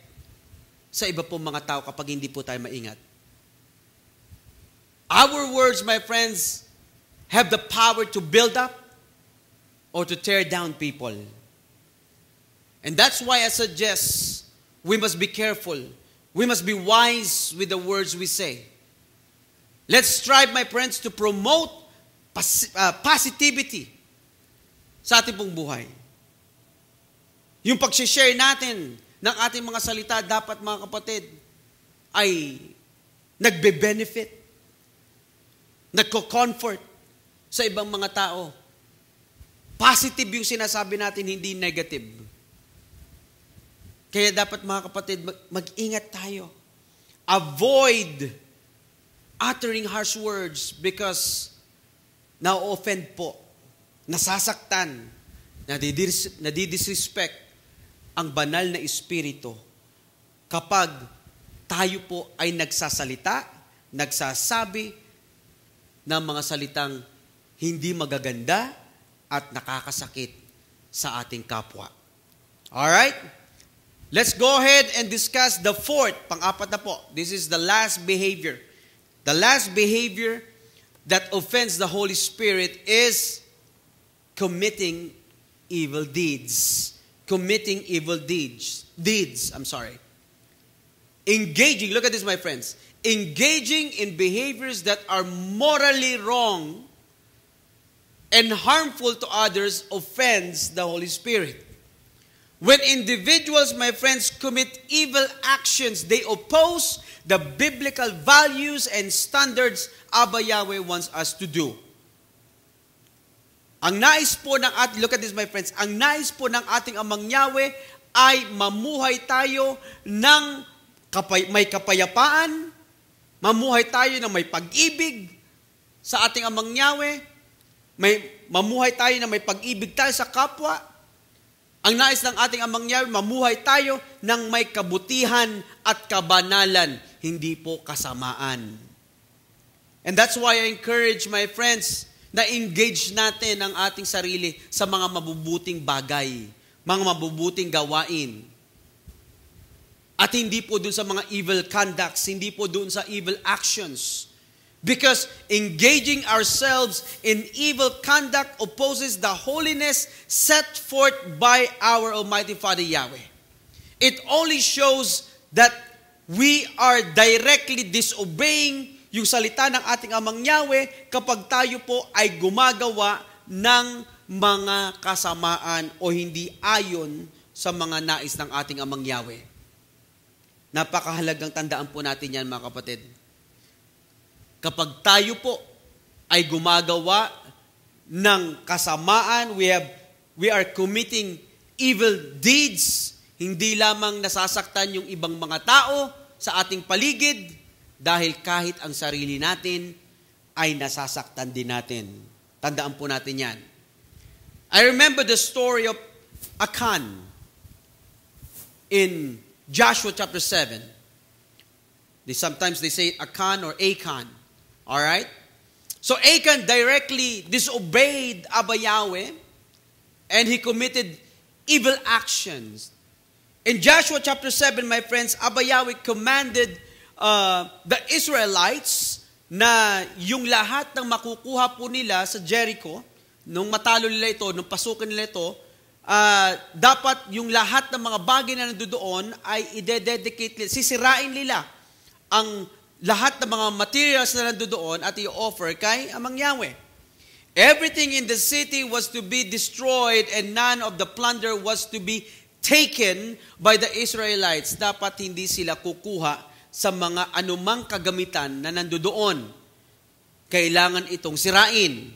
sa iba pong mga tao kapag hindi po tayo maingat. Our words, my friends, have the power to build up or to tear down people. And that's why I suggest we must be careful. We must be wise with the words we say. Let's strive, my friends, to promote positivity sa ating pong buhay. Yung pag-share natin ng ating mga salita, dapat mga kapatid, ay nagbe-benefit, nagko-comfort sa ibang mga tao. Positive yung sinasabi natin, hindi negative. Kaya dapat mga kapatid, mag-ingat tayo. Avoid uttering harsh words because na-offend po, nasasaktan, nadidisrespect ang banal na espiritu kapag tayo po ay nagsasalita, nagsasabi ng mga salitang hindi magaganda at nakakasakit sa ating kapwa. Alright? Let's go ahead and discuss the fourth, pang-apat na po. This is the last behavior. The last behavior that offends the Holy Spirit is committing evil deeds. Committing evil deeds. Engaging, look at this, my friends. Engaging in behaviors that are morally wrong and harmful to others offends the Holy Spirit. When individuals, my friends, commit evil actions, they oppose the biblical values and standards Abba Yahweh wants us to do. Ang nais po ng ating, look at this, my friends, ang nais po ng ating Amang Yahweh ay mamuhay tayo ng may kapayapaan, mamuhay tayo ng may pag-ibig sa ating Amang Yahweh, mamuhay tayo ng may pag-ibig tayo sa kapwa. Ang nais ng ating Amang Yahweh, mamuhay tayo ng may kabutihan at kabanalan, hindi po kasamaan. And that's why I encourage my friends na engage natin ang ating sarili sa mga mabubuting bagay, mga mabubuting gawain. At hindi po dun sa mga evil conducts, hindi po dun sa evil actions. Because engaging ourselves in evil conduct opposes the holiness set forth by our Almighty Father Yahweh. It only shows that we are directly disobeying yung salita ng ating Amang Yahweh kapag tayo po ay gumagawa ng mga kasamaan o hindi ayon sa mga nais ng ating Amang Yahweh. Napakahalagang tandaan po natin yan, mga kapatid. Kapag tayo po ay gumagawa ng kasamaan, we are committing evil deeds, hindi lamang nasasaktan yung ibang mga tao sa ating paligid, dahil kahit ang sarili natin ay nasasaktan din natin. Tandaan po natin yan. I remember the story of Achan in Joshua chapter 7. Sometimes they say Achan or Achan. Alright? So Achan directly disobeyed Abba Yahweh and he committed evil actions. In Joshua chapter 7, my friends, Abba Yahweh commanded the Israelites na yung lahat ng makukuha po nila sa Jericho, nung matalo nila ito, nung pasukin nila ito, dapat yung lahat ng mga bagay na nandoon ay i-dedicate, sisirain nila ang lahat ng mga materials na nandoon at i-offer kay Amang Yahweh. Everything in the city was to be destroyed and none of the plunder was to be taken by the Israelites. Dapat hindi sila kukuha sa mga anumang kagamitan na nandoon. Kailangan itong sirain.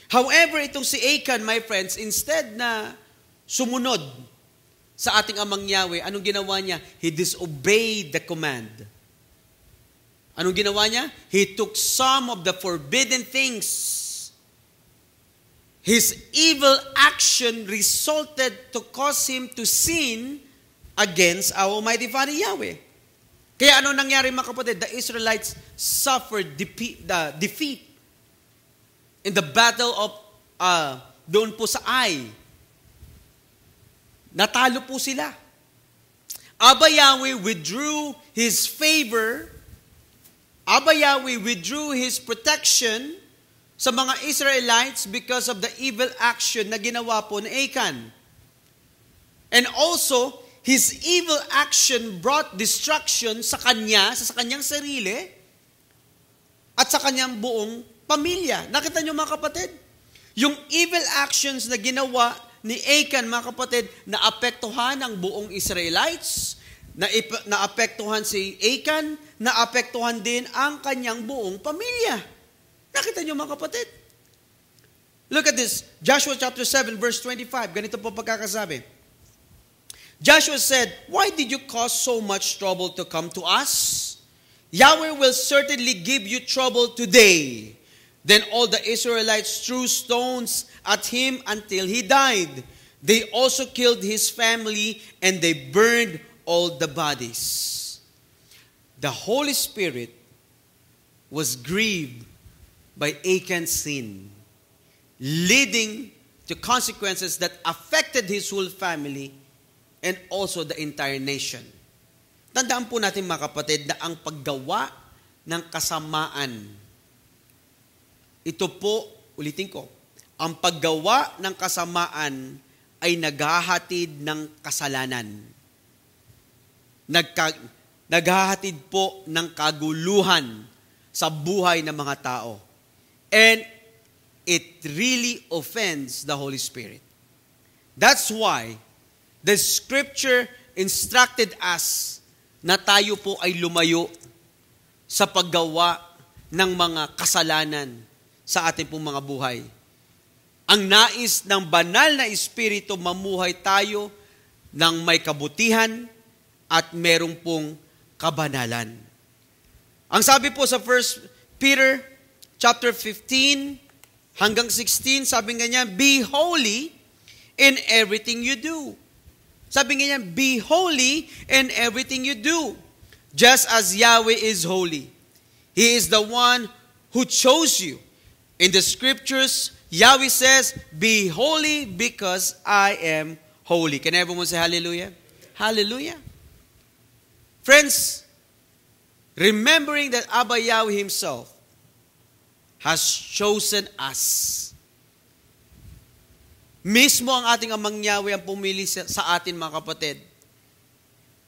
However, itong si Achan, my friends, instead na sumunod sa ating Amang Yahweh, anong ginawa niya? He disobeyed the command. Anong ginawa niya? He took some of the forbidden things. His evil action resulted to cause him to sin against our Almighty Father Yahweh. Kaya ano nangyari, mga kapatid? The Israelites suffered defeat in the battle of doon po sa Ai. Natalo po sila. Abba Yahweh withdrew His favor. Abba Yahweh withdrew His protection sa mga Israelites because of the evil action na ginawa po ni Achan. And also, his evil action brought destruction sa kanya, sa kanyang sarili, at sa kanyang buong pamilya. Nakita niyo, mga kapatid? Yung evil actions na ginawa ni Achan, mga kapatid, naapektuhan ang buong Israelites, naapektuhan si Achan, naapektuhan din ang kanyang buong pamilya. Nakita niyo, mga kapatid? Look at this. Joshua chapter 7, verse 25. Ganito po pagkakasabi. Joshua said, "Why did you cause so much trouble to come to us? Yahweh will certainly give you trouble today." Then all the Israelites threw stones at him until he died. They also killed his family and they burned all the bodies. The Holy Spirit was grieved by Achan's sin, leading to consequences that affected his whole family and also the entire nation. Tandaan po natin, mga kapatid, na ang paggawa ng kasamaan, ito po, ulitin ko, ang paggawa ng kasamaan ay naghahatid ng kasalanan. Naghahatid po ng kaguluhan sa buhay ng mga tao. And it really offends the Holy Spirit. That's why the Scripture instructed us na tayo po ay lumayo sa paggawa ng mga kasalanan sa ating pong mga buhay. Ang nais ng banal na Espiritu, mamuhay tayo ng may kabutihan at merong pong kabanalan. Ang sabi po sa 1 Peter chapter 15 hanggang 16, sabi nga niya, "Be holy in everything you do." Sabi nga niya, "Be holy in everything you do, just as Yahweh is holy. He is the one who chose you." In the Scriptures, Yahweh says, "Be holy because I am holy." Can everyone say hallelujah? Hallelujah. Friends, remembering that Abba Yahweh Himself has chosen us. Mismo ang ating Amang Yahweh ang pumili sa atin, mga kapatid.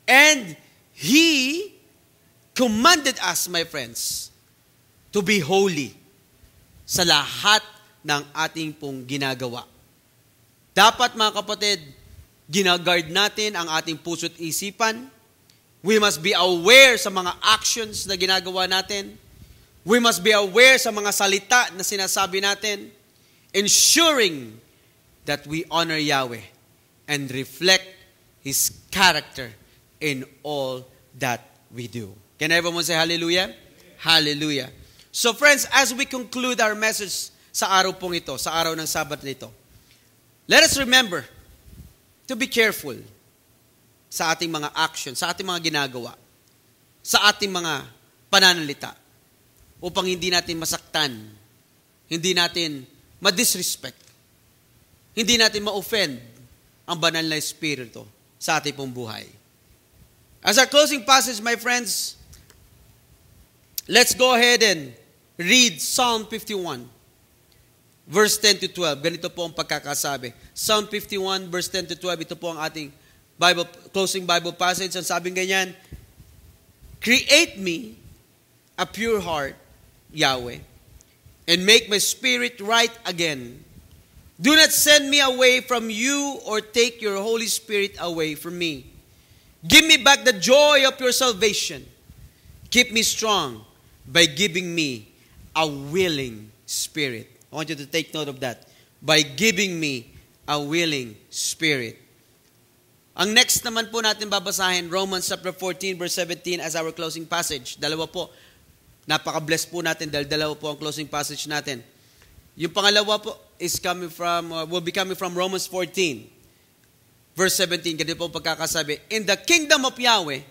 And He commanded us, my friends, to be holy sa lahat ng ating pong ginagawa. Dapat mga kapatid, ginaguard natin ang ating puso't isipan. We must be aware sa mga actions na ginagawa natin. We must be aware sa mga salita na sinasabi natin, ensuring that we honor Yahweh and reflect His character in all that we do. Can everyone say hallelujah? Hallelujah. So friends, as we conclude our message sa araw pong ito, sa araw ng Sabat nito, let us remember to be careful sa ating mga actions, sa ating mga ginagawa, sa ating mga pananalita, upang hindi natin masaktan, hindi natin ma-disrespect, hindi natin ma-offend ang banal na Espiritu sa ating pong buhay. As our closing passage, my friends, let's go ahead and read Psalm 51, verse 10 to 12. Ganito po ang pagkakasabi. Psalm 51, verse 10 to 12. Ito po ang ating closing Bible passage. Ang sabing ganyan, create me a pure heart, Yahweh, and make my spirit right again. Do not send me away from you or take your Holy Spirit away from me. Give me back the joy of your salvation. Keep me strong by giving me a willing spirit. I want you to take note of that. By giving me a willing spirit. Ang next naman po natin babasahin, Romans chapter 14, verse 17 as our closing passage. Dalawa po. Napaka-bless po natin dahil dalawa po ang closing passage natin. Yung pangalawa po is will be coming from Romans 14, verse 17. Ganito po ang pagkakasabi. In the kingdom of Yahweh,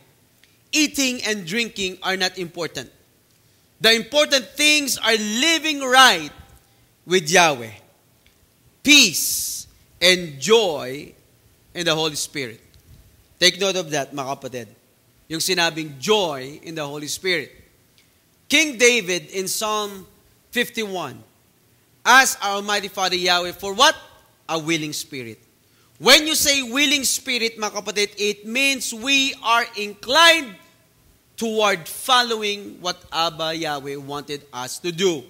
eating and drinking are not important. The important things are living right with Yahweh, peace and joy in the Holy Spirit. Take note of that, mga kapatid. Yung sinabing joy in the Holy Spirit. King David in Psalm 51 asked our Almighty Father Yahweh for what? A willing spirit. When you say willing spirit, mga kapatid, it means we are inclined toward following what Abba Yahweh wanted us to do.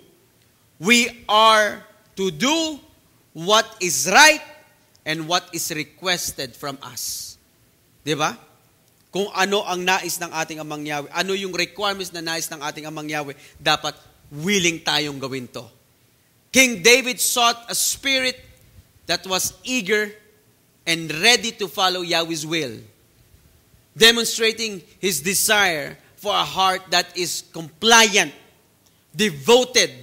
We are to do what is right and what is requested from us. Diba? Kung ano ang nais ng ating Amang Yahweh, ano yung requirements na nais ng ating Amang Yahweh, dapat willing tayong gawin to. King David sought a spirit that was eager and ready to follow Yahweh's will, demonstrating his desire for a heart that is compliant, devoted,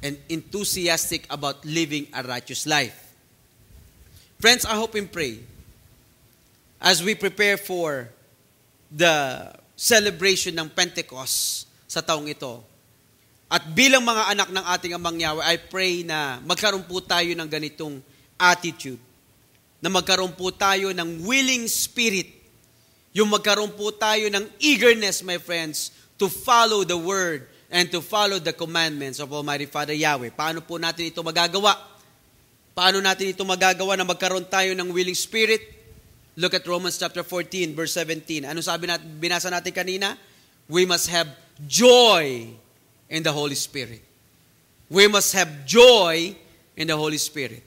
and enthusiastic about living a righteous life. Friends, I hope and pray, as we prepare for the celebration ng Pentecost sa taong ito, at bilang mga anak ng ating Amang Yahweh, I pray na magkaroon po tayo ng ganitong attitude, na magkaroon po tayo ng willing spirit, yung magkaroon po tayo ng eagerness, my friends, to follow the word and to follow the commandments of Almighty Father Yahweh. Paano po natin ito magagawa? Paano natin ito magagawa na magkaroon tayo ng willing spirit? Look at Romans chapter 14, verse 17. Ano sabi natin, binasa natin kanina? We must have joy in the Holy Spirit. We must have joy in the Holy Spirit.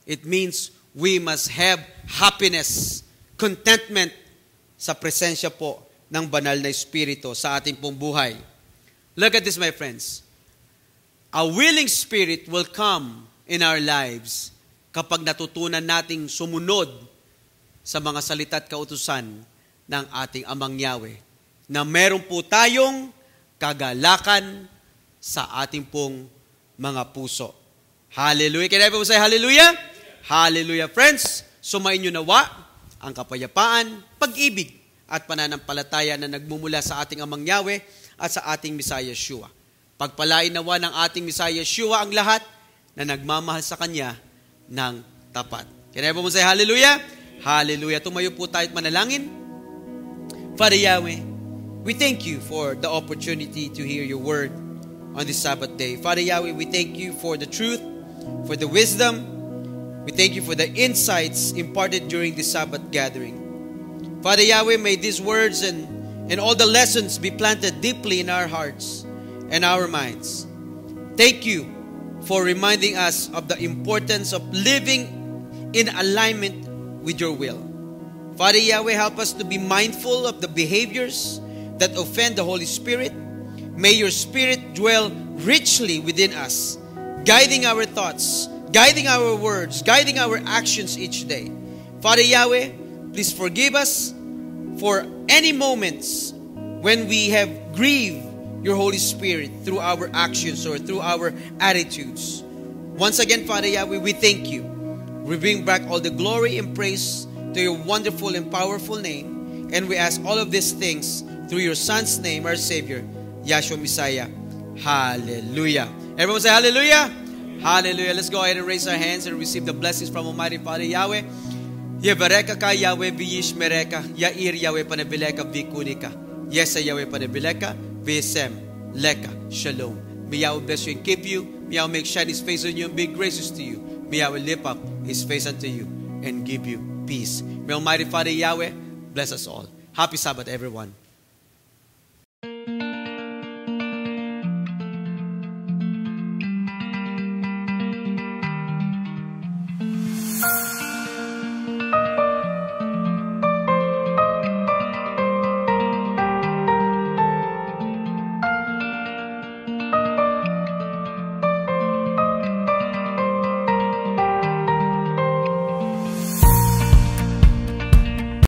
It means we must have happiness, contentment sa presensya po ng banal na Espiritu sa ating pong buhay. Look at this, my friends. A willing spirit will come in our lives kapag natutunan nating sumunod sa mga salita at kautusan ng ating Amang Yahweh, na meron po tayong kagalakan sa ating pong mga puso. Hallelujah. Can everyone say hallelujah? Hallelujah, friends. Sumain nyo nawa ang kapayapaan, pag-ibig at pananampalataya na nagmumula sa ating Amang Yahweh at sa ating Messiah Yeshua. Pagpalain nawa ng ating Messiah Yeshua ang lahat na nagmamahal sa Kanya ng tapat. Can everyone say hallelujah? Hallelujah. Tumayo po tayo at manalangin. Father Yahweh, we thank you for the opportunity to hear your word on this Sabbath day. Father Yahweh, we thank you for the truth, for the wisdom. We thank you for the insights imparted during this Sabbath gathering. Father Yahweh, may these words and all the lessons be planted deeply in our hearts and our minds. Thank you for reminding us of the importance of living in alignment with your will. Father Yahweh, help us to be mindful of the behaviors that offend the Holy Spirit. May your Spirit dwell richly within us, guiding our thoughts, guiding our words, guiding our actions each day. Father Yahweh, please forgive us for any moments when we have grieved your Holy Spirit through our actions or through our attitudes. Once again, Father Yahweh, we thank you. We bring back all the glory and praise to your wonderful and powerful name. And we ask all of these things through your Son's name, our Savior, Yahshua Messiah. Hallelujah. Everyone say hallelujah. Hallelujah. Let's go ahead and raise our hands and receive the blessings from Almighty Father Yahweh. Yevareka ka Yahweh viyish mereka, Yair Yahweh panabileka vikunika, Yesa Yahweh panabileka, Vesem leka, Shalom. May Yahweh bless you and keep you. May Yahweh make shine His face on you and be gracious to you. May Yahweh lift up His face unto you and give you peace. May Almighty Father Yahweh bless us all. Happy Sabbath, everyone.